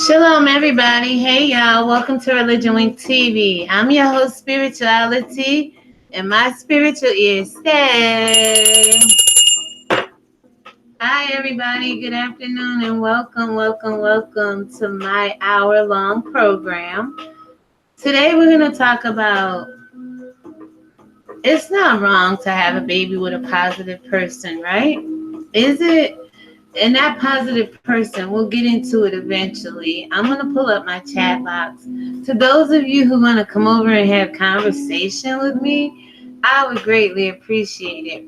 Shalom, everybody. Hey, y'all. Welcome to ReligionWinked TV. I'm your host, Spirituality, and my spiritual ears say, hi, everybody. Good afternoon, and welcome to my hour-long program. Today, we're going to talk about it's not wrong to have a baby with a positive person, right? Is it? And that positive person, we'll get into it eventually. I'm going to pull up my chat box. To those of you who want to come over and have conversation with me, I would greatly appreciate it.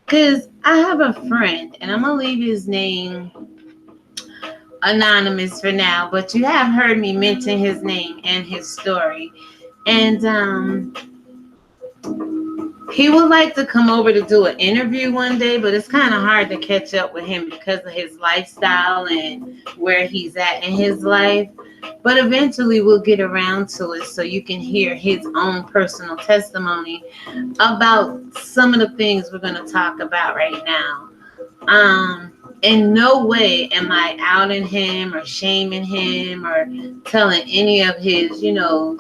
Because I have a friend, and I'm going to leave his name anonymous for now, but you have heard me mention his name and his story. And he would like to come over to do an interview one day, but it's kind of hard to catch up with him because of his lifestyle and where he's at in his life. But eventually we'll get around to it so you can hear his own personal testimony about some of the things we're going to talk about right now. In no way am I outing him or shaming him or telling any of his,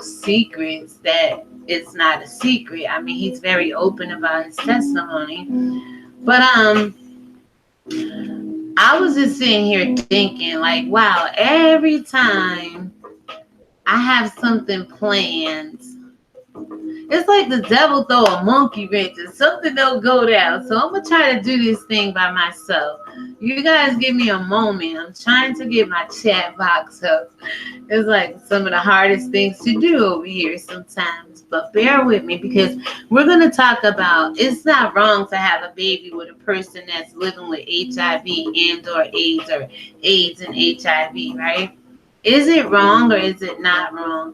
secrets that it's not a secret. I mean, he's very open about his testimony. But I was just sitting here thinking, like, wow, every time I have something planned, it's like the devil throw a monkey wrench and something don't go down. So I'm going to try to do this thing by myself. You guys give me a moment. I'm trying to get my chat box up. It's like some of the hardest things to do over here sometimes. But bear with me because we're going to talk about it's not wrong to have a baby with a person that's living with HIV and or AIDS and HIV, right? Is it wrong or is it not wrong?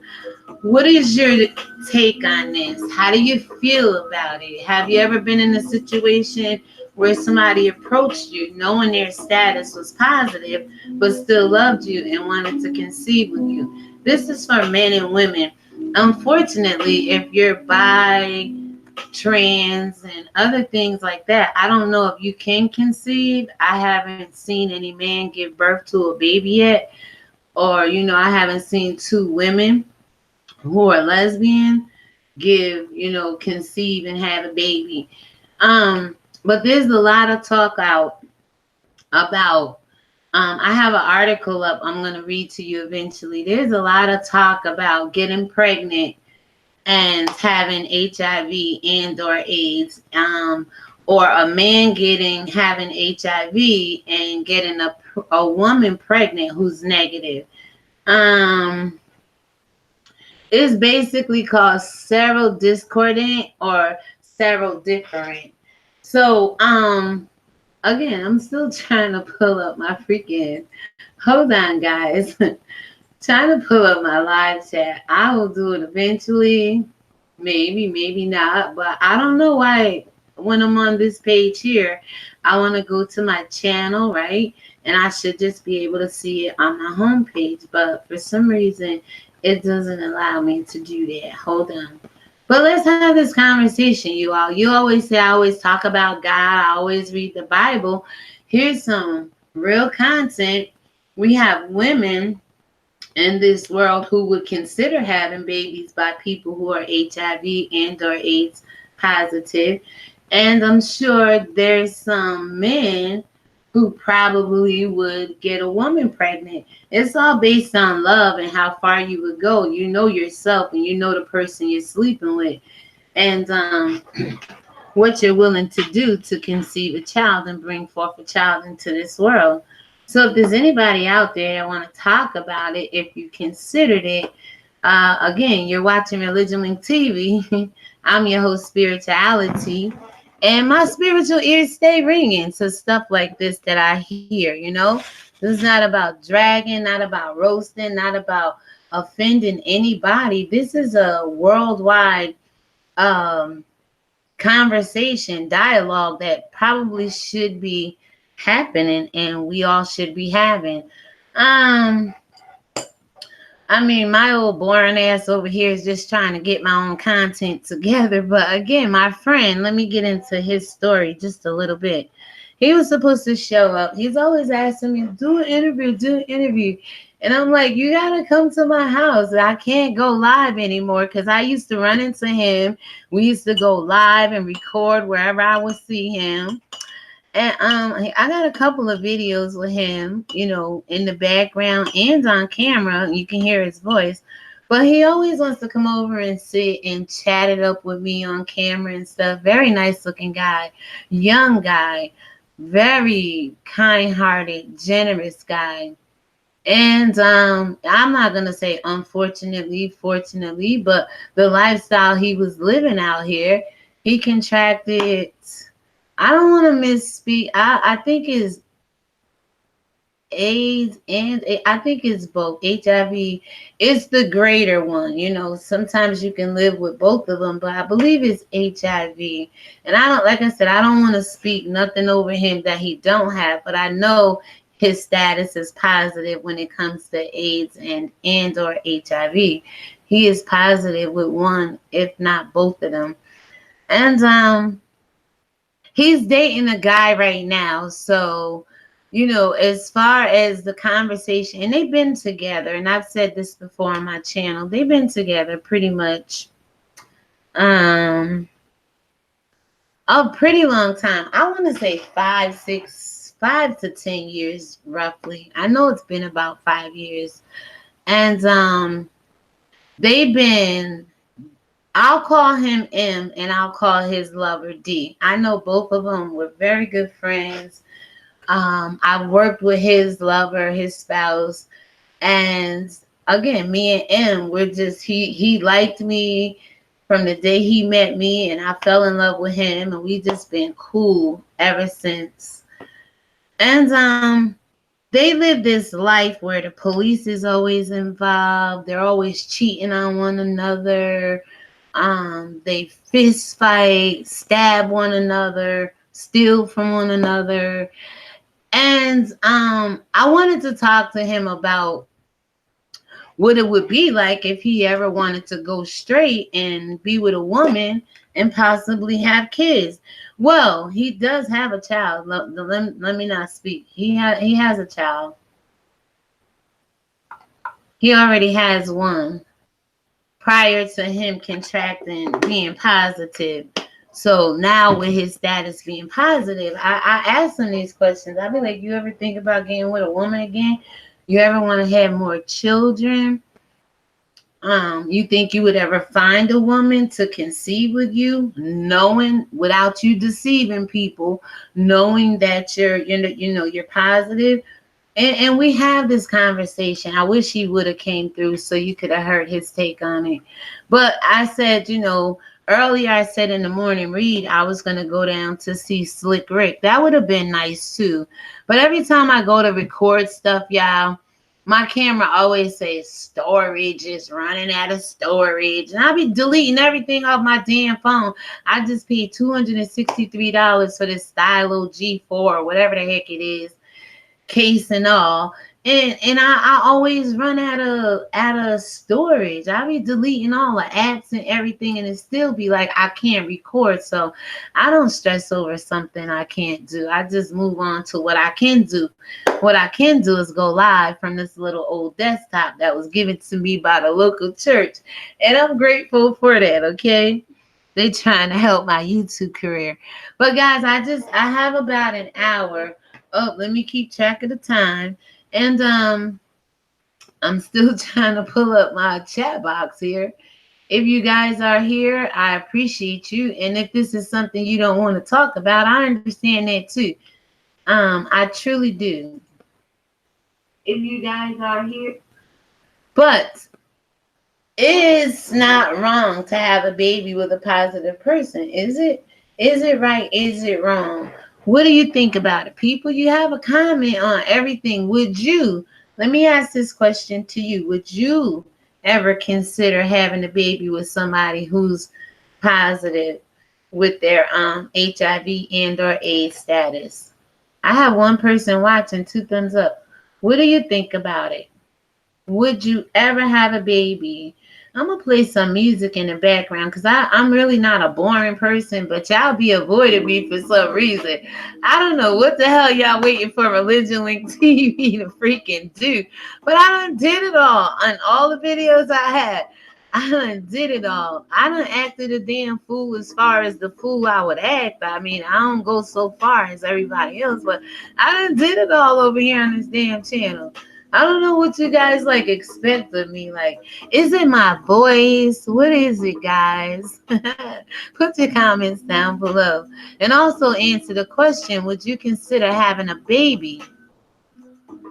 What is your take on this? How do you feel about it? Have you ever been in a situation where somebody approached you knowing their status was positive but still loved you and wanted to conceive with you? This is for men and women. Unfortunately, if you're bi, trans, and other things like that, I don't know if you can conceive. I haven't seen any man give birth to a baby yet. Or, I haven't seen two women who are lesbian conceive and have a baby. But there's a lot of talk out about, I have an article up I'm going to read to you eventually. There's a lot of talk about getting pregnant and having HIV and or AIDS, or a man having HIV and getting a woman pregnant who's negative. It's basically called serodiscordant or serodifferent. So, again, I'm still trying to pull up my freaking, hold on, guys. Trying to pull up my live chat. I will do it eventually. Maybe not. But I don't know why when I'm on this page here, I want to go to my channel, right? And I should just be able to see it on my homepage. But for some reason, it doesn't allow me to do that. Hold on. But let's have this conversation, you all. You always say I always talk about God. I always read the Bible. Here's some real content. We have women in this world who would consider having babies by people who are HIV and or AIDS positive. And I'm sure there's some men who probably would get a woman pregnant. It's all based on love and how far you would go. You know yourself and you know the person you're sleeping with. And what you're willing to do to conceive a child and bring forth a child into this world. So if there's anybody out there that want to talk about it, if you considered it, again, you're watching ReligionWinked TV. I'm your host, Spirituality. And my spiritual ears stay ringing to stuff like this that I hear, This is not about dragging, not about roasting, not about offending anybody. This is a worldwide conversation, dialogue that probably should be happening and we all should be having. I mean, my old boring ass over here is just trying to get my own content together. But again, my friend, let me get into his story just a little bit. He was supposed to show up. He's always asking me, do an interview, do an interview. And I'm like, you got to come to my house. I can't go live anymore because I used to run into him. We used to go live and record wherever I would see him. And I got a couple of videos with him, you know, in the background and on camera. You can hear his voice. But he always wants to come over and sit and chat it up with me on camera and stuff. Very nice looking guy, young guy, very kind-hearted, generous guy. And I'm not gonna say unfortunately, fortunately, but the lifestyle he was living out here, he contracted. I don't want to misspeak. I think it's AIDS and I think it's both. HIV is the greater one. You know, sometimes you can live with both of them, but I believe it's HIV. And I don't, like I said, I don't want to speak nothing over him that he don't have, but I know his status is positive when it comes to AIDS and or HIV. He is positive with one, if not both of them. And he's dating a guy right now. So, you know, as far as the conversation, and they've been together, and I've said this before on my channel, they've been together pretty much a pretty long time. I want to say 5 to 10 years roughly. I know it's been about 5 years. And they've been, I'll call him M and I'll call his lover D. I know both of them were very good friends. I worked with his lover, his spouse, and again, me and M, we're just, he liked me from the day he met me, and I fell in love with him, and we just been cool ever since. And they live this life where the police is always involved. They're always cheating on one another. They fist fight, stab one another, steal from one another. And I wanted to talk to him about what it would be like if he ever wanted to go straight and be with a woman and possibly have kids. Well, he does have a child. Let me not speak. He has a child. He already has one prior to him contracting, being positive. So now with his status being positive, I ask him these questions. I be like, you ever think about getting with a woman again? You ever want to have more children? You think you would ever find a woman to conceive with you, knowing, without you deceiving people, knowing that you're positive? And we have this conversation. I wish he would have came through so you could have heard his take on it. But I said, earlier I said in the morning read, I was going to go down to see Slick Rick. That would have been nice too. But every time I go to record stuff, y'all, my camera always says storage is running out of storage. And I'll be deleting everything off my damn phone. I just paid $263 for this Stylo G4 or whatever the heck it is, case and all, and I always run out of storage. I'll be deleting all the apps and everything, and it still be like I can't record. So I don't stress over something I can't do. I just move on to what I can do. What I can do is go live from this little old desktop that was given to me by the local church, and I'm grateful for that. Okay, they trying to help my YouTube career. But guys, I have about an hour. Oh, let me keep track of the time. And I'm still trying to pull up my chat box here. If you guys are here, I appreciate you. And if this is something you don't want to talk about, I understand that too. I truly do. If you guys are here. But it's not wrong to have a baby with a positive person, is it? Is it right? Is it wrong? What do you think about it? People, you have a comment on everything. Would you, let me ask this question to you. Would you ever consider having a baby with somebody who's positive with their HIV and or AIDS status? I have one person watching, 2 thumbs up. What do you think about it? Would you ever have a baby? I'm gonna play some music in the background because I'm really not a boring person, but y'all be avoiding me for some reason. I don't know what the hell y'all waiting for Religion Link TV to freaking do, but I done did it all on all the videos I had. I done did it all. I done acted a damn fool as far as the fool I would act. I mean, I don't go so far as everybody else, but I done did it all over here on this damn channel. I don't know what you guys like expect of me. Like, is it my voice? What is it, guys? Put your comments down below. And also answer the question, would you consider having a baby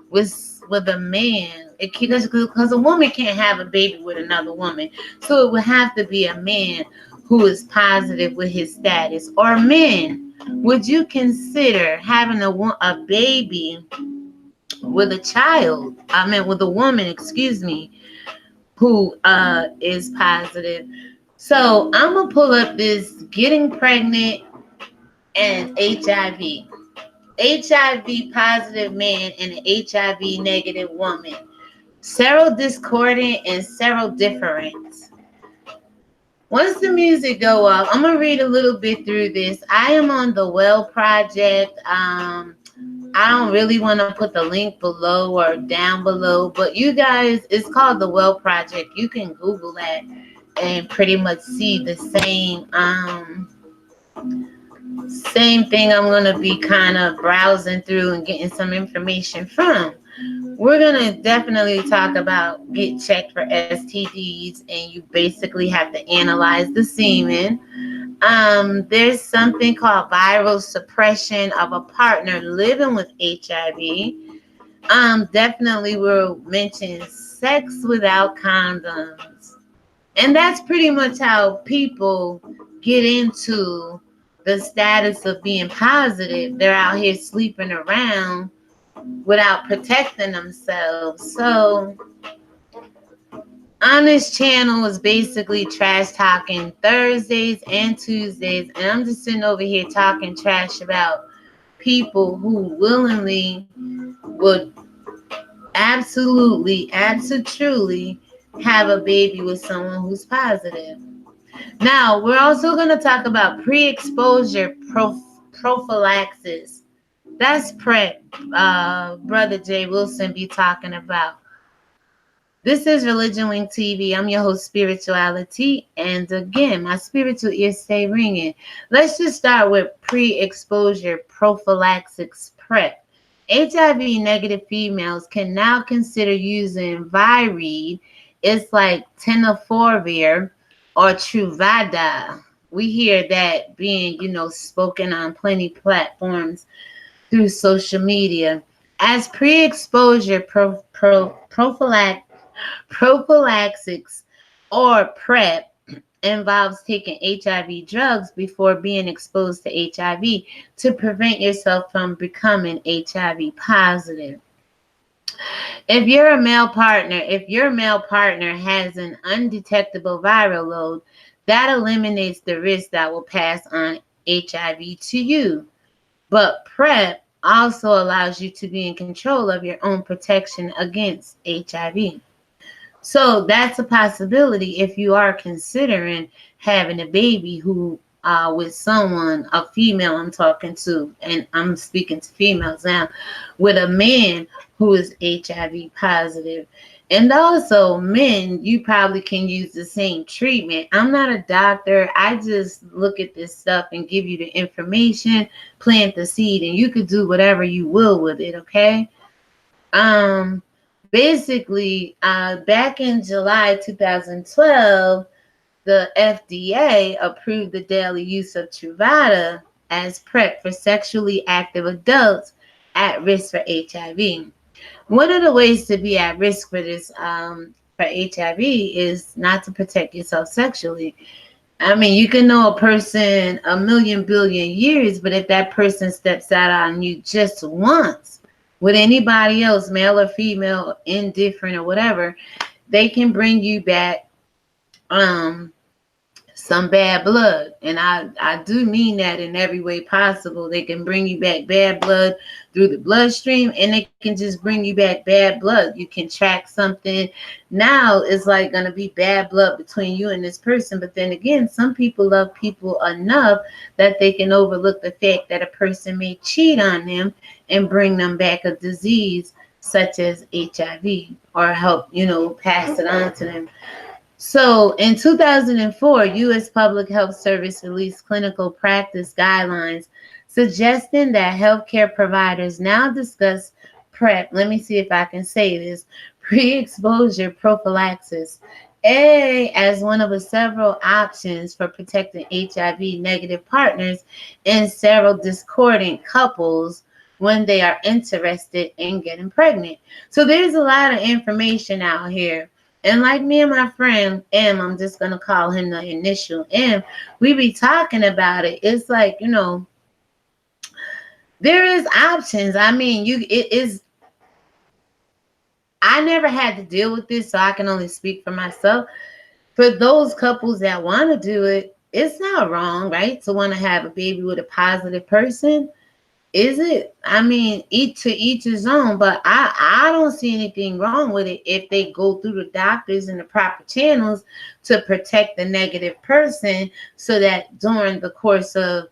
with a man? Because a woman can't have a baby with another woman. So it would have to be a man who is positive with his status. Or men, would you consider having a baby with a child? I mean, with a woman, excuse me, who is positive. So I'm gonna pull up this getting pregnant and HIV. HIV positive man and an HIV negative woman. Serodiscordant and serodifferent. Once the music go off, I'm gonna read a little bit through this. I am on the Well Project. I don't really want to put the link below or down below, but you guys, it's called the Well Project. You can Google that and pretty much see the same thing I'm going to be kind of browsing through and getting some information from. We're going to definitely talk about get checked for STDs, and you basically have to analyze the semen. There's something called viral suppression of a partner living with HIV. Definitely will mention sex without condoms. And that's pretty much how people get into the status of being positive. They're out here sleeping around without protecting themselves. So on this channel is basically trash talking Thursdays and Tuesdays, and I'm just sitting over here talking trash about people who willingly would absolutely have a baby with someone who's positive. Now, we're also going to talk about pre-exposure prophylaxis. That's PrEP, Brother Jay Wilson be talking about. This is ReligionWinked TV. I'm your host, Spirituality. And again, my spiritual ears stay ringing. Let's just start with pre-exposure prophylaxis PrEP. HIV negative females can now consider using Viread. It's like tenofovir or Truvada. We hear that being, spoken on plenty platforms through social media. As pre-exposure prophylaxis or PrEP involves taking HIV drugs before being exposed to HIV to prevent yourself from becoming HIV positive. If your male partner has an undetectable viral load, that eliminates the risk that will pass on HIV to you. But PrEP also allows you to be in control of your own protection against HIV. So that's a possibility if you are considering having a baby who with someone, a female I'm talking to, and I'm speaking to females now, with a man who is HIV positive. And also men, you probably can use the same treatment. I'm not a doctor. I just look at this stuff and give you the information, plant the seed, and you could do whatever you will with it, okay? Basically, back in July 2012, the FDA approved the daily use of Truvada as PrEP for sexually active adults at risk for HIV. One of the ways to be at risk for this, for HIV, is not to protect yourself sexually. I mean, you can know a person a million billion years, but if that person steps out on you just once with anybody else, male or female, indifferent or whatever, they can bring you back some bad blood. And I do mean that in every way possible. They can bring you back bad blood through the bloodstream, and they can just bring you back bad blood. You can track something. Now it's like going to be bad blood between you and this person. But then again, some people love people enough that they can overlook the fact that a person may cheat on them and bring them back a disease such as HIV, or help, pass it on to them. So in 2004, U.S. Public Health Service released clinical practice guidelines suggesting that healthcare providers now discuss PrEP. Let me see if I can say this. Pre-exposure prophylaxis. As one of the several options for protecting HIV negative partners and several discordant couples when they are interested in getting pregnant. So there's a lot of information out here. And like me and my friend M, I'm just going to call him the initial M, we be talking about it. It's like, there is options. I mean, it is. I never had to deal with this, so I can only speak for myself. For those couples that want to do it, it's not wrong, right? To want to have a baby with a positive person. Is it? I mean, each to each his own, but I don't see anything wrong with it if they go through the doctors and the proper channels to protect the negative person, so that during the course of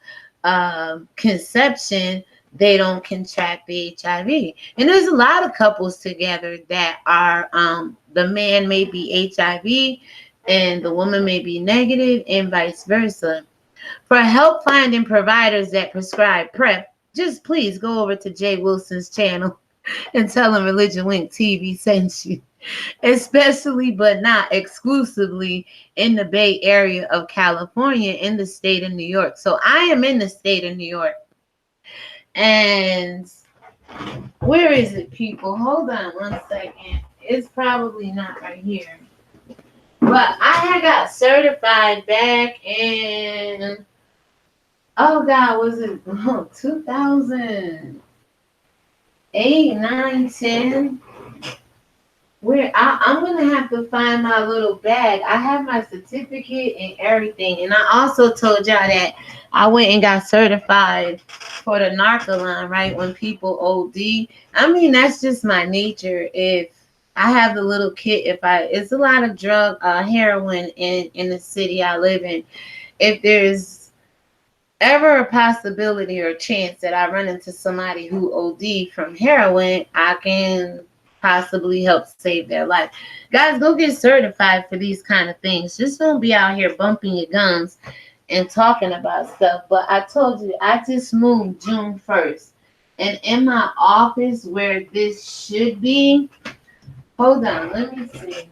conception, they don't contract the HIV. And there's a lot of couples together that are, the man may be HIV and the woman may be negative, and vice versa. For help finding providers that prescribe PrEP, just please go over to Jay Wilson's channel and tell him ReligionWinked TV sent you. Especially, but not exclusively, in the Bay Area of California, in the state of New York. So I am in the state of New York. And where is it, people? Hold on one second. It's probably not right here. But I had got certified back in, oh God, was it 2008, 9, 10? Where I'm going to have to find my little bag. I have my certificate and everything. And I also told y'all that I went and got certified for the Narcoline, right? When people OD. I mean, that's just my nature. If I have the little kit, it's a lot of heroin in the city I live in. If there's ever a possibility or chance that I run into somebody who OD from heroin, I can possibly help save their life. Guys, go get certified for these kind of things. Just don't be out here bumping your gums and talking about stuff. But I told you, I just moved June 1st. And in my office where this should be, hold on, let me see.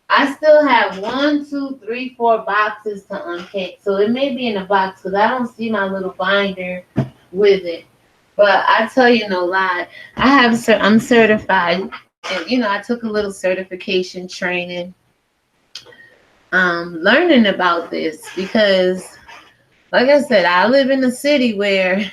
I still have 1, 2, 3, 4 boxes to unpack. So it may be in a box because I don't see my little binder with it. But I tell you no lie, I'm certified. And, I took a little certification training, learning about this because, like I said, I live in a city where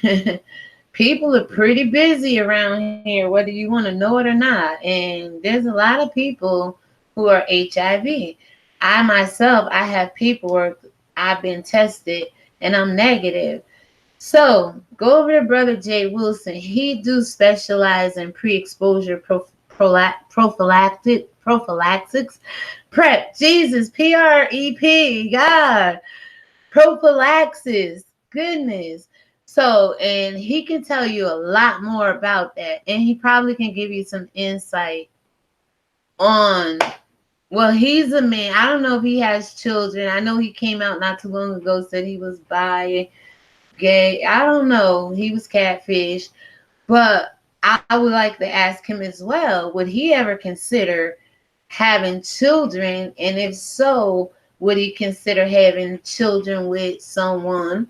people are pretty busy around here, whether you want to know it or not. And there's a lot of people who are HIV. I myself, I have paperwork. I've been tested and I'm negative. So go over to Brother Jay Wilson. He do specialize in pre-exposure prophylaxis, PrEP, Jesus, PrEP, God, prophylaxis, goodness. So, and he can tell you a lot more about that. And he probably can give you some insight on, well, he's a man. I don't know if he has children. I know he came out not too long ago, said he was bi, gay. I don't know. He was catfish. But I would like to ask him as well, would he ever consider having children? And if so, would he consider having children with someone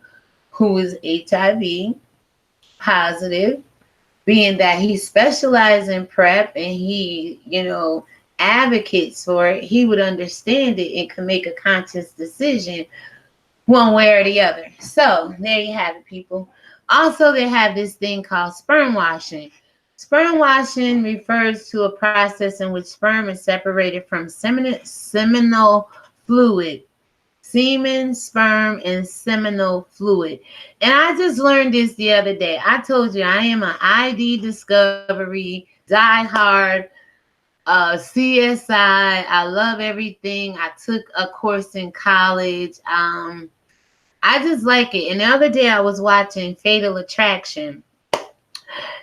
who is HIV positive, being that he specializes in PrEP and he, advocates for it? He would understand it and can make a conscious decision one way or the other. So there you have it, people. Also, they have this thing called sperm washing. Sperm washing refers to a process in which sperm is separated from seminal fluid. semen, sperm, and seminal fluid. And I just learned this the other day. I told you I am an ID Discovery diehard, CSI. I love everything. I took a course in college. I just like it. And the other day I was watching Fatal Attraction.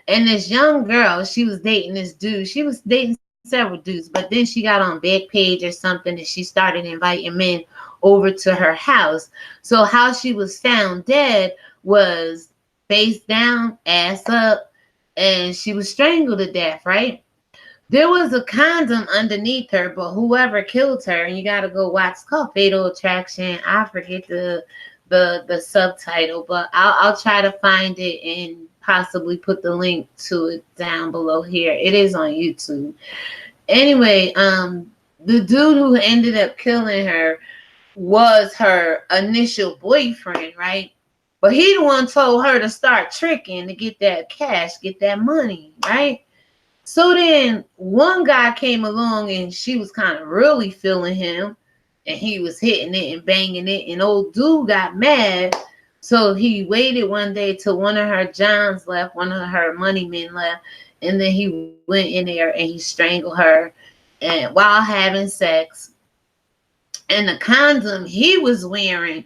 And this young girl, she was dating this dude. She was dating several dudes, but then she got on Backpage or something and she started inviting men over to her house. So how she was found dead was face down, ass up, and she was strangled to death, right? There was a condom underneath her, but whoever killed her, and you gotta go watch, it's called Fatal Attraction. I forget the subtitle, but I'll try to find it and possibly put the link to it down below here. It is on YouTube. Anyway, the dude who ended up killing her was her initial boyfriend, right? But he the one told her to start tricking to get that cash, get that money, right? So then one guy came along and she was kind of really feeling him and he was hitting it and banging it, and old dude got mad. So he waited one day till one of her Johns left, one of her money men left, and then he went in there and he strangled her and while having sex. And the condom he was wearing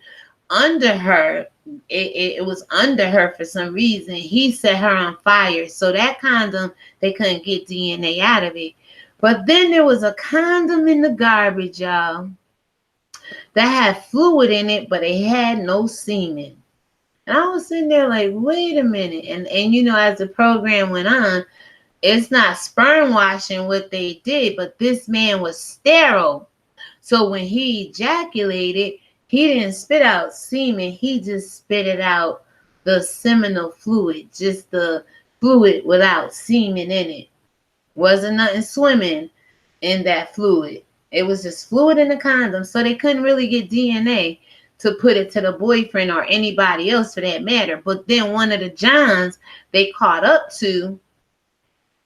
under her, it was under her for some reason. He set her on fire. So that condom, they couldn't get DNA out of it. But then there was a condom in the garbage, y'all, that had fluid in it, but it had no semen. And I was sitting there like, wait a minute. And you know, as the program went on, it's not sperm washing what they did, but this man was sterile. So when he ejaculated, he didn't spit out semen. He just spitted out the seminal fluid, just the fluid without semen in it. Wasn't nothing swimming in that fluid. It was just fluid in the condom. So they couldn't really get DNA to put it to the boyfriend or anybody else for that matter. But then one of the Johns they caught up to,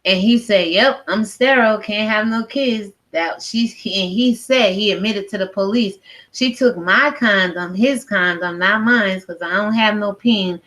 and he said, yep, I'm sterile, can't have no kids. And he said, he admitted to the police, she took my condom, his condom, not mine, because I don't have no peen.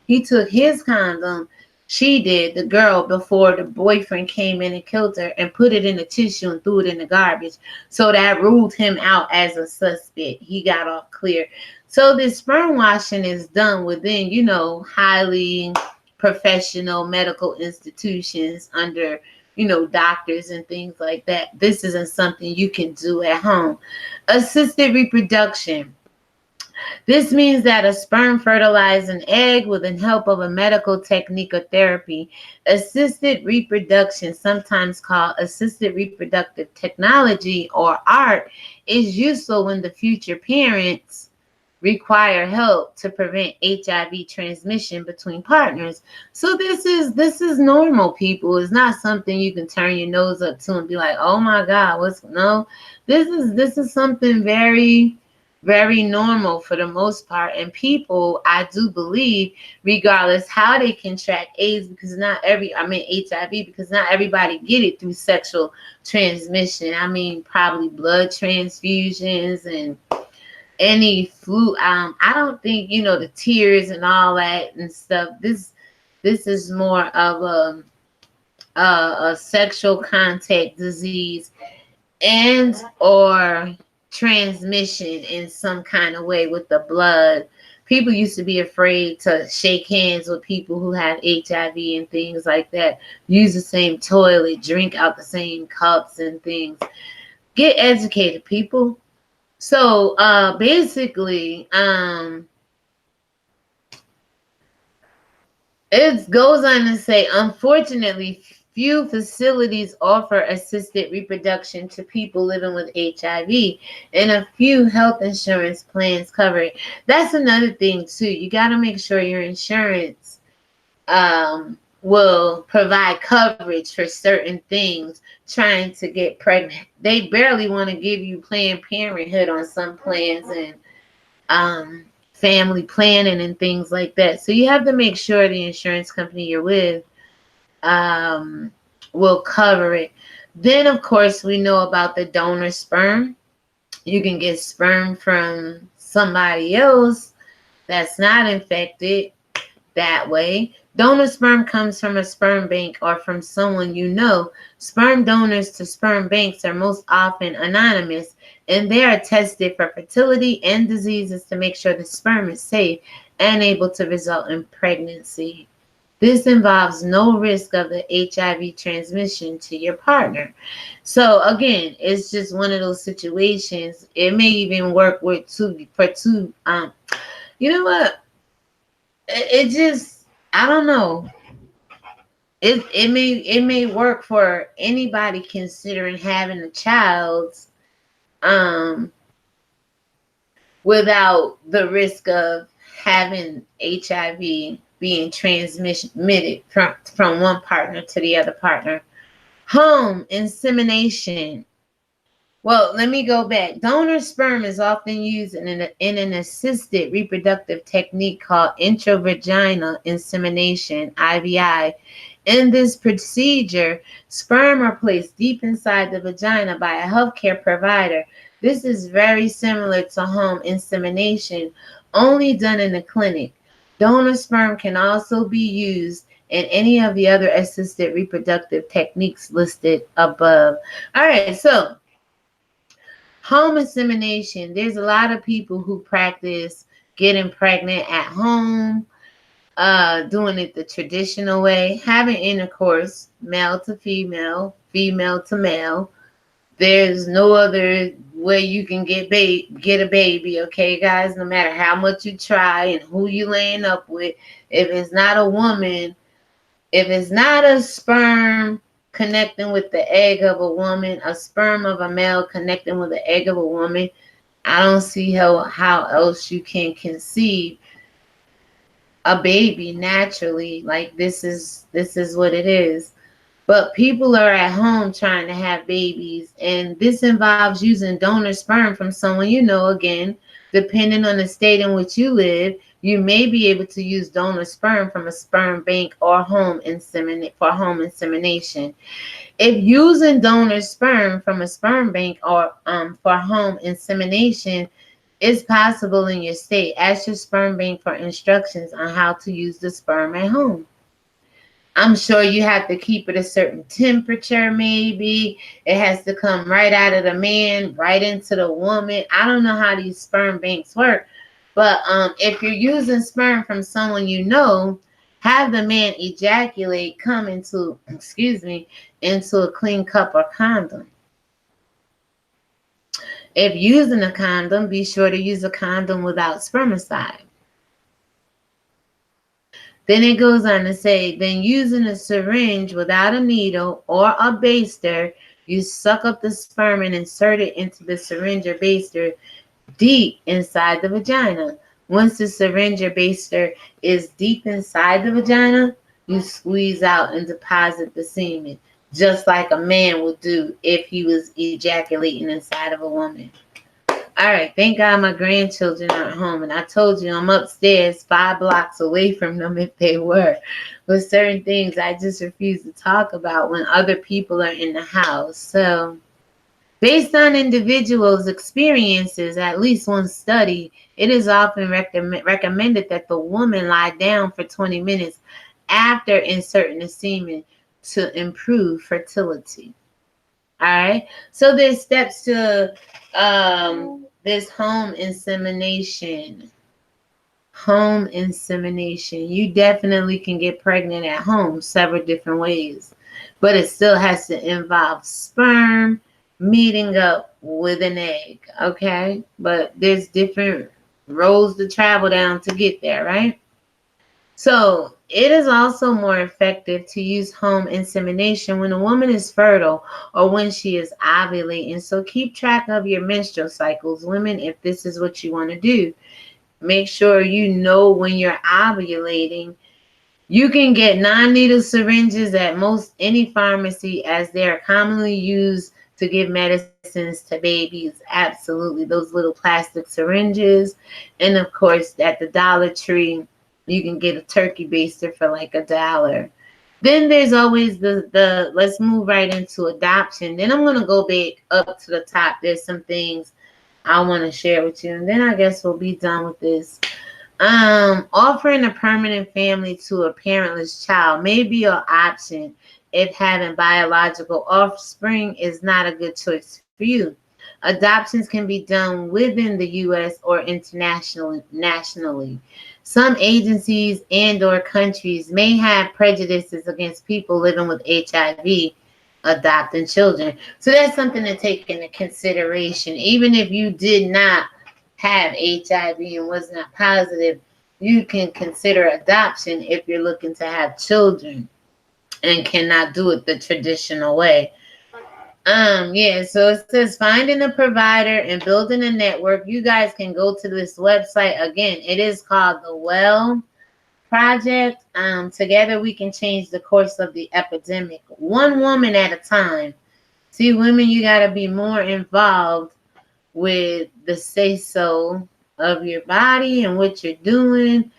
He took his condom, she did, the girl, before the boyfriend came in and killed her, and put it in the tissue and threw it in the garbage. So that ruled him out as a suspect. He got off clear. So this sperm washing is done within, you know, highly professional medical institutions under, you know, doctors and things like that. This isn't something you can do at home. Assisted reproduction. This means that a sperm fertilizes an egg with the help of a medical technique or therapy. Assisted reproduction, sometimes called assisted reproductive technology or ART, is useful when the future parents require help to prevent HIV transmission between partners. So this is normal, people. It's not something you can turn your nose up to and be like, oh my God, no. This is something very, very normal for the most part. And people, I do believe, regardless how they contract AIDS, because HIV, because not everybody get it through sexual transmission. I mean, probably blood transfusions and any flu. I don't think, you know, the tears and all that and stuff. This is more of a sexual contact disease and or transmission in some kind of way with the blood. People used to be afraid to shake hands with people who have HIV and things like that. Use the same toilet, drink out the same cups and things. Get educated, people. So basically, it goes on to say, unfortunately, few facilities offer assisted reproduction to people living with HIV, and a few health insurance plans cover it. That's another thing too. You got to make sure your insurance will provide coverage for certain things. Trying to get pregnant, they barely want to give you Planned Parenthood on some plans, and family planning and things like that. So you have to make sure the insurance company you're with will cover it. Then of course we know about the donor sperm. You can get sperm from somebody else that's not infected that way. Donor sperm comes from a sperm bank or from someone you know. Sperm donors to sperm banks are most often anonymous, and they are tested for fertility and diseases to make sure the sperm is safe and able to result in pregnancy. This involves no risk of the HIV transmission to your partner. So again, it's just one of those situations. It may even work with two. You know what? It just, I don't know. It may work for anybody considering having a child, um, without the risk of having HIV being transmitted from one partner to the other partner. Home insemination. Well, let me go back. Donor sperm is often used in an assisted reproductive technique called intravaginal insemination, IVI. In this procedure, sperm are placed deep inside the vagina by a healthcare provider. This is very similar to home insemination, only done in a clinic. Donor sperm can also be used in any of the other assisted reproductive techniques listed above. All right, so home insemination. There's a lot of people who practice getting pregnant at home, doing it the traditional way, having intercourse, male to female, female to male. There's no other way you can get a baby, okay, guys? No matter how much you try and who you laying up with, if it's not a woman, if it's not a sperm connecting with the egg of a woman, a sperm of a male connecting with the egg of a woman, I don't see how else you can conceive a baby naturally. Like this is what it is. But people are at home trying to have babies, and this involves using donor sperm from someone you know. Again, depending on the state in which you live, you may be able to use donor sperm from a sperm bank or home insemination. If using donor sperm from a sperm bank or for home insemination is possible in your state, ask your sperm bank for instructions on how to use the sperm at home. I'm sure you have to keep it a certain temperature, maybe. It has to come right out of the man, right into the woman. I don't know how these sperm banks work. But if you're using sperm from someone you know, have the man ejaculate, come into a clean cup or condom. If using a condom, be sure to use a condom without spermicide. Then it goes on to say, then using a syringe without a needle or a baster, you suck up the sperm and insert it into the syringe or baster deep inside the vagina. Once the syringe or baster is deep inside the vagina, you squeeze out and deposit the semen, just like a man would do if he was ejaculating inside of a woman. All right, thank God my grandchildren aren't home. And I told you I'm upstairs 5 blocks away from them if they were. But certain things I just refuse to talk about when other people are in the house. So based on individuals' experiences, at least one study, it is often recommended that the woman lie down for 20 minutes after inserting the semen to improve fertility. All right, so there's steps to this home insemination. Home insemination. You definitely can get pregnant at home several different ways, but it still has to involve sperm meeting up with an egg, okay? But there's different roads to travel down to get there, right? So it is also more effective to use home insemination when a woman is fertile or when she is ovulating. So keep track of your menstrual cycles, women, if this is what you want to do. Make sure you know when you're ovulating. You can get non-needle syringes at most any pharmacy, as they are commonly used to give medicines to babies. Absolutely, those little plastic syringes. And of course, at the Dollar Tree, you can get a turkey baster for like $1. Then there's always the let's move right into adoption. Then I'm going to go back up to the top. There's some things I want to share with you, and then I guess we'll be done with this. Offering a permanent family to a parentless child may be an option if having biological offspring is not a good choice for you. Adoptions can be done within the U.S. or nationally. Some agencies and/or countries may have prejudices against people living with HIV adopting children. So that's something to take into consideration. Even if you did not have HIV and was not positive, you can consider adoption if you're looking to have children and cannot do it the traditional way. Yeah, so it says finding a provider and building a network. You guys can go to this website again. It is called the Well Project. Together we can change the course of the epidemic, one woman at a time. See, women, you got to be more involved with the say so of your body and what you're doing.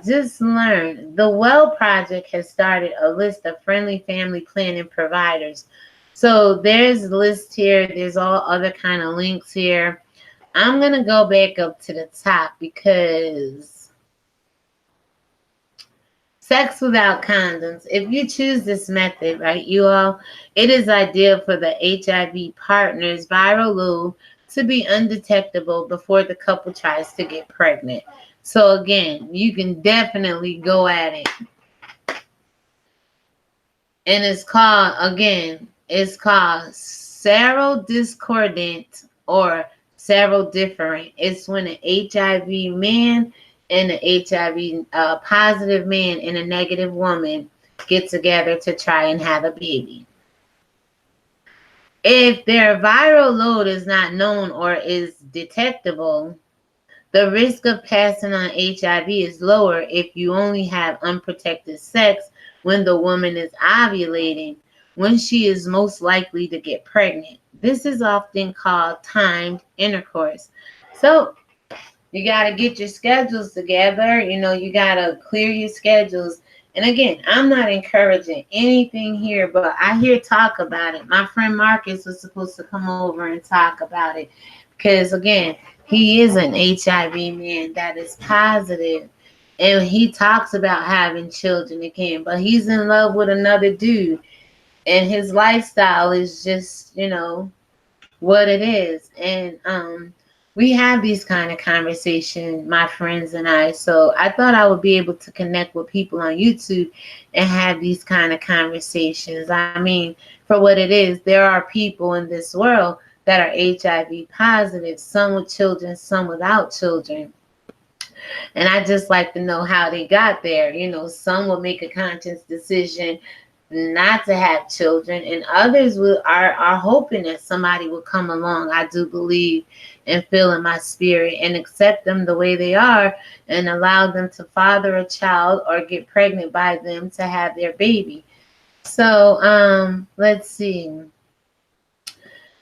Just learn. The Well Project has started a list of friendly family planning providers. So there's a list here. There's all other kind of links here. I'm going to go back up to the top because sex without condoms. If you choose this method, right, you all, it is ideal for the HIV partner's viral load to be undetectable before the couple tries to get pregnant. So again, you can definitely go at it. And it's called serodiscordant or serodifferent. It's when an HIV man and an HIV positive man and a negative woman get together to try and have a baby. If their viral load is not known or is detectable, the risk of passing on HIV is lower if you only have unprotected sex when the woman is ovulating, when she is most likely to get pregnant. This is often called timed intercourse. So you got to get your schedules together. You got to clear your schedules. And again, I'm not encouraging anything here, but I hear talk about it. My friend Marcus was supposed to come over and talk about it because, again, he is an HIV man that is positive. And he talks about having children again, but he's in love with another dude. And his lifestyle is just, what it is. And we have these kind of conversations, my friends and I. So I thought I would be able to connect with people on YouTube and have these kind of conversations. I mean, for what it is, there are people in this world that are HIV positive, some with children, some without children. And I just like to know how they got there. Some will make a conscious decision not to have children, and others are hoping that somebody will come along. I do believe and feel in my spirit and accept them the way they are and allow them to father a child or get pregnant by them to have their baby. So let's see.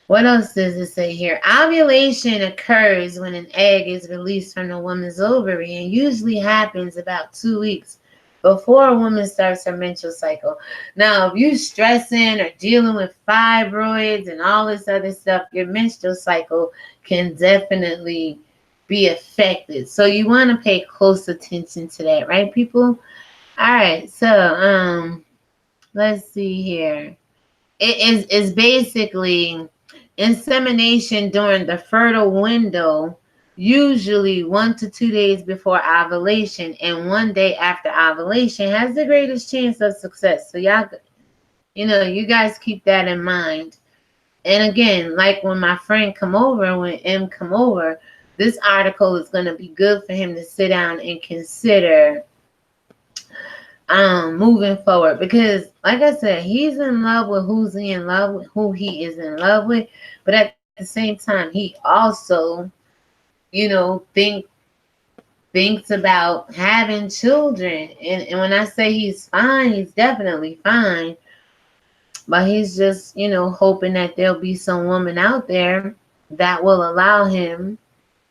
What else does it say here? Ovulation occurs when an egg is released from the woman's ovary and usually happens about 2 weeks before a woman starts her menstrual cycle. Now, if you're stressing or dealing with fibroids and all this other stuff, your menstrual cycle can definitely be affected. So you want to pay close attention to that, right, people? All right, so let's see here. It is basically insemination during the fertile window, usually 1 to 2 days before ovulation, and 1 day after ovulation has the greatest chance of success. So y'all, you guys keep that in mind. And again, like when my friend when M come over, this article is going to be good for him to sit down and consider moving forward, because like I said, he's in love with who he is in love with, but at the same time he also thinks about having children. And when I say he's fine, he's definitely fine, but he's just hoping that there'll be some woman out there that will allow him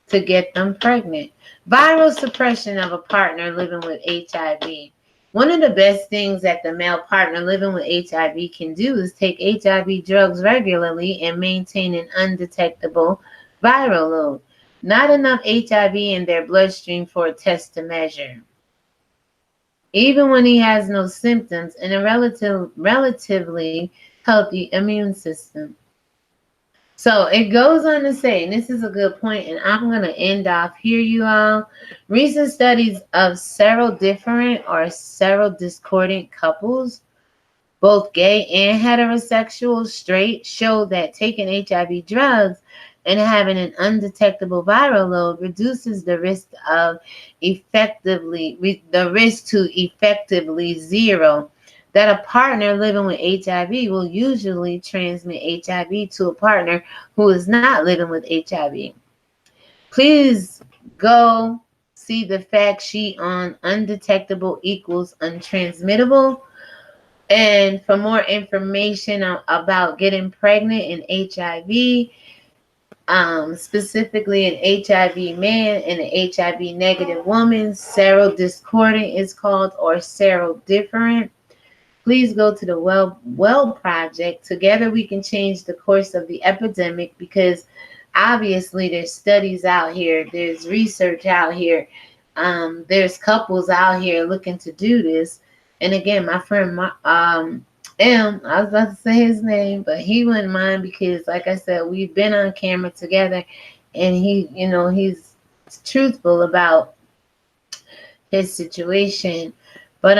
to get them pregnant. Viral suppression of a partner living with HIV. One of the best things that the male partner living with HIV can do is take HIV drugs regularly and maintain an undetectable Viral load. Not enough HIV in their bloodstream for a test to measure. Even when he has no symptoms and a relatively healthy immune system. So it goes on to say, and this is a good point, and I'm going to end off here, you all. Recent studies of serodifferent or serodiscordant couples, both gay and heterosexual, straight, show that taking HIV drugs and having an undetectable viral load reduces the risk to effectively zero. That a partner living with HIV will usually transmit HIV to a partner who is not living with HIV. Please go see the fact sheet on undetectable equals untransmittable. And for more information about getting pregnant in HIV, specifically an HIV man and an HIV negative woman, serodiscordant is called, or serodifferent. Please go to the Well Project. Together we can change the course of the epidemic, because obviously there's studies out here, there's research out here, there's couples out here looking to do this. And again, my friend I was about to say his name, but he wouldn't mind, because like I said, we've been on camera together, and he's truthful about his situation. But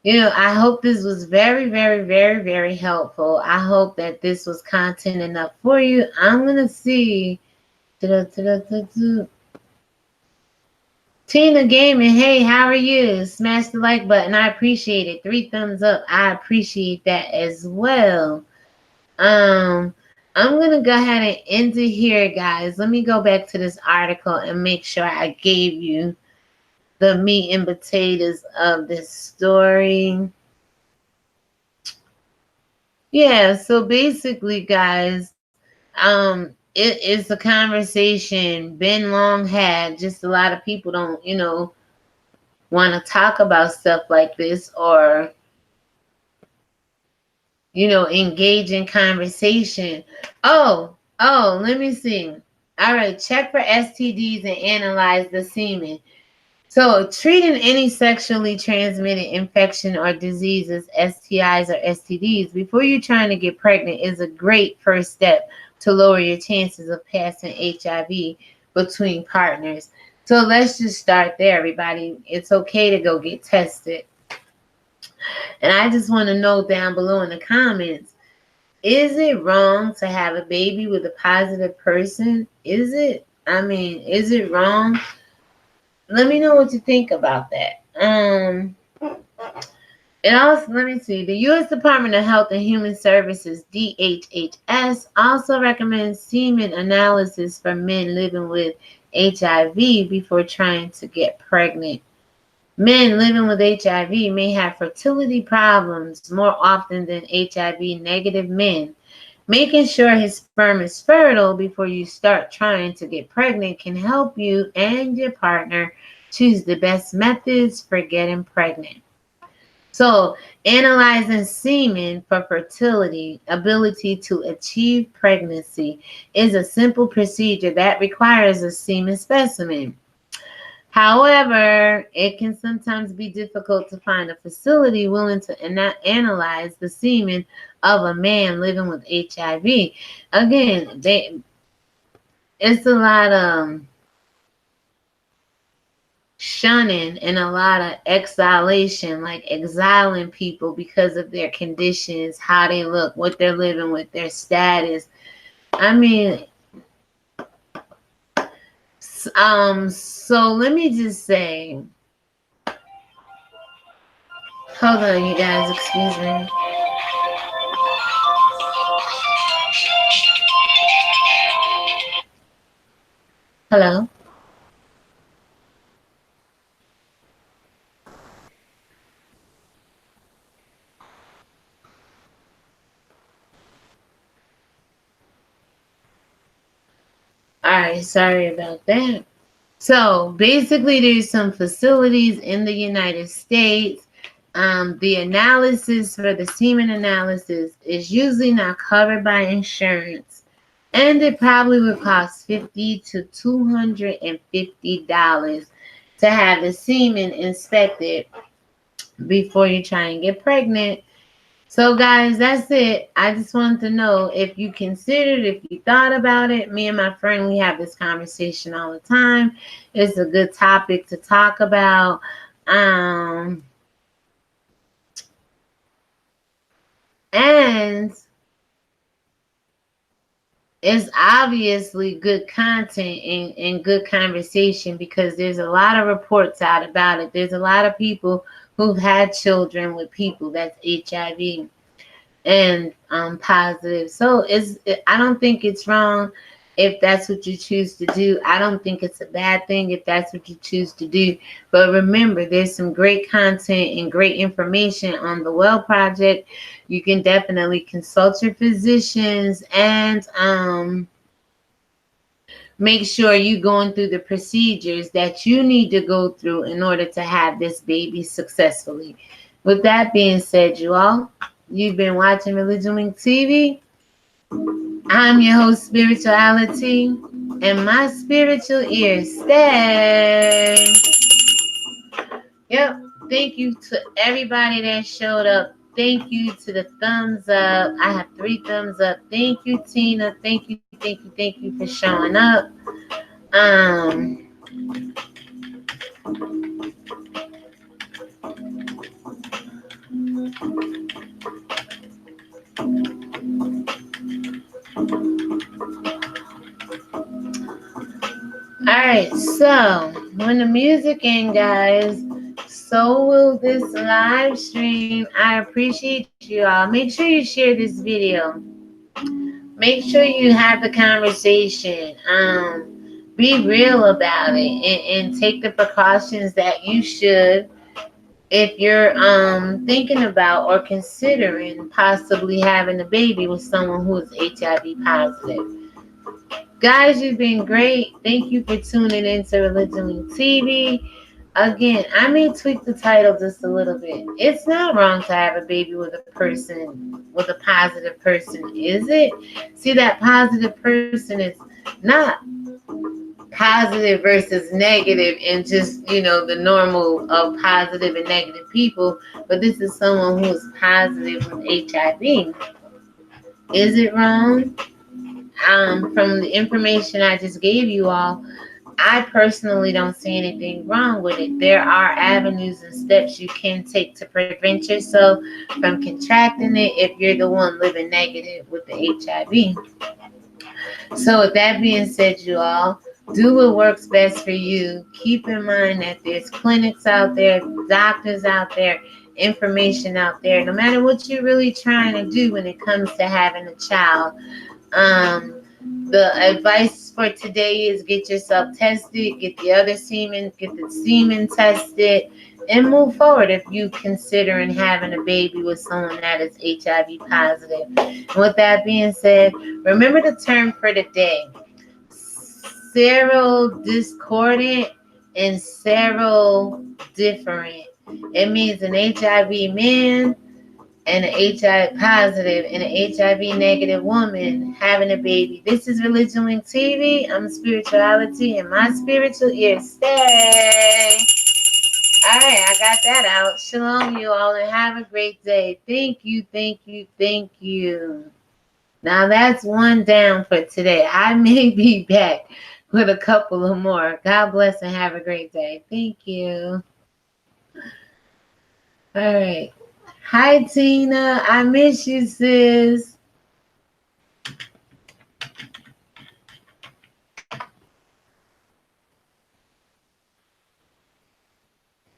I hope this was very, very, very, very helpful. I hope that this was content enough for you. I'm gonna see. Tina Gaming, hey, how are you? Smash the like button. I appreciate it. 3 thumbs up. I appreciate that as well. I'm gonna go ahead and end it here, guys. Let me go back to this article and make sure I gave you the meat and potatoes of this story. Yeah, so basically, guys, it is a conversation been long had. Just a lot of people don't, want to talk about stuff like this, or engage in conversation. Oh, let me see. All right, check for STDs and analyze the semen. So treating any sexually transmitted infection or diseases, STIs or STDs, before you're trying to get pregnant is a great first step to lower your chances of passing HIV between partners. So let's just start there, everybody. It's okay to go get tested. And I just want to know down below in the comments, is it wrong to have a baby with a positive person? Is it? Is it wrong? Let me know what you think about that. And also, let me see. The U.S. Department of Health and Human Services, DHHS, also recommends semen analysis for men living with HIV before trying to get pregnant. Men living with HIV may have fertility problems more often than HIV negative men. Making sure his sperm is fertile before you start trying to get pregnant can help you and your partner choose the best methods for getting pregnant. So, analyzing semen for fertility, ability to achieve pregnancy, is a simple procedure that requires a semen specimen. However, it can sometimes be difficult to find a facility willing to analyze the semen of a man living with HIV. Again, it's a lot of shunning and a lot of exilation, like exiling people because of their conditions, how they look, what they're living with, their status. So let me just say, hold on, you guys, excuse me. Hello? All right, sorry about that. So basically, there's some facilities in the United States. The analysis for the semen analysis is usually not covered by insurance. And it probably would cost $50 to $250 to have the semen inspected before you try and get pregnant. So, guys, that's it. I just wanted to know if you considered, if you thought about it. Me and my friend, we have this conversation all the time. It's a good topic to talk about. And it's obviously good content and good conversation because there's a lot of reports out about it. There's a lot of people who've had children with people that's HIV and positive. So I don't think it's wrong if that's what you choose to do. I don't think it's a bad thing if that's what you choose to do. But remember, there's some great content and great information on the Well Project. You can definitely consult your physicians and make sure you're going through the procedures that you need to go through in order to have this baby successfully. With that being said, you all, you've been watching ReligionWinked TV. I'm your host, Spirituality, and my spiritual ears stay. Yep. Thank you to everybody that showed up. Thank you to the thumbs up. I have 3 thumbs up. Thank you, Tina. Thank you, thank you, thank you for showing up. Alright, so when the music ends, guys, so will this live stream. I appreciate you all. Make sure you share this video. Make sure you have the conversation. Be real about it and take the precautions that you should if you're thinking about or considering possibly having a baby with someone who is HIV positive. Guys, you've been great. Thank you for tuning into ReligionWinked TV. Again, I may tweak the title just a little bit. It's not wrong to have a baby with a person, with a positive person, is it? See, that positive person is not positive versus negative and just, the normal of positive and negative people, but this is someone who is positive with HIV. Is it wrong? From the information I just gave you all, I personally don't see anything wrong with it. There are avenues and steps you can take to prevent yourself from contracting it if you're the one living negative with the HIV. So with that being said, you all, do what works best for you. Keep in mind that there's clinics out there, doctors out there, information out there. No matter what you're really trying to do when it comes to having a child, the advice for today is get yourself tested, get the other semen, get the semen tested, and move forward if you considering having a baby with someone that is HIV positive. And with that being said, remember the term for the day: serodiscordant and serodifferent. It means an HIV man and an HIV positive and an HIV negative woman having a baby. This is ReligionWinked TV. I'm Spirituality, and my spiritual ears stay. All right, I got that out. Shalom, you all, and have a great day. Thank you, thank you, thank you. Now that's one down for today. I may be back with a couple of more. God bless and have a great day. Thank you. All right. Hi, Tina. I miss you, sis.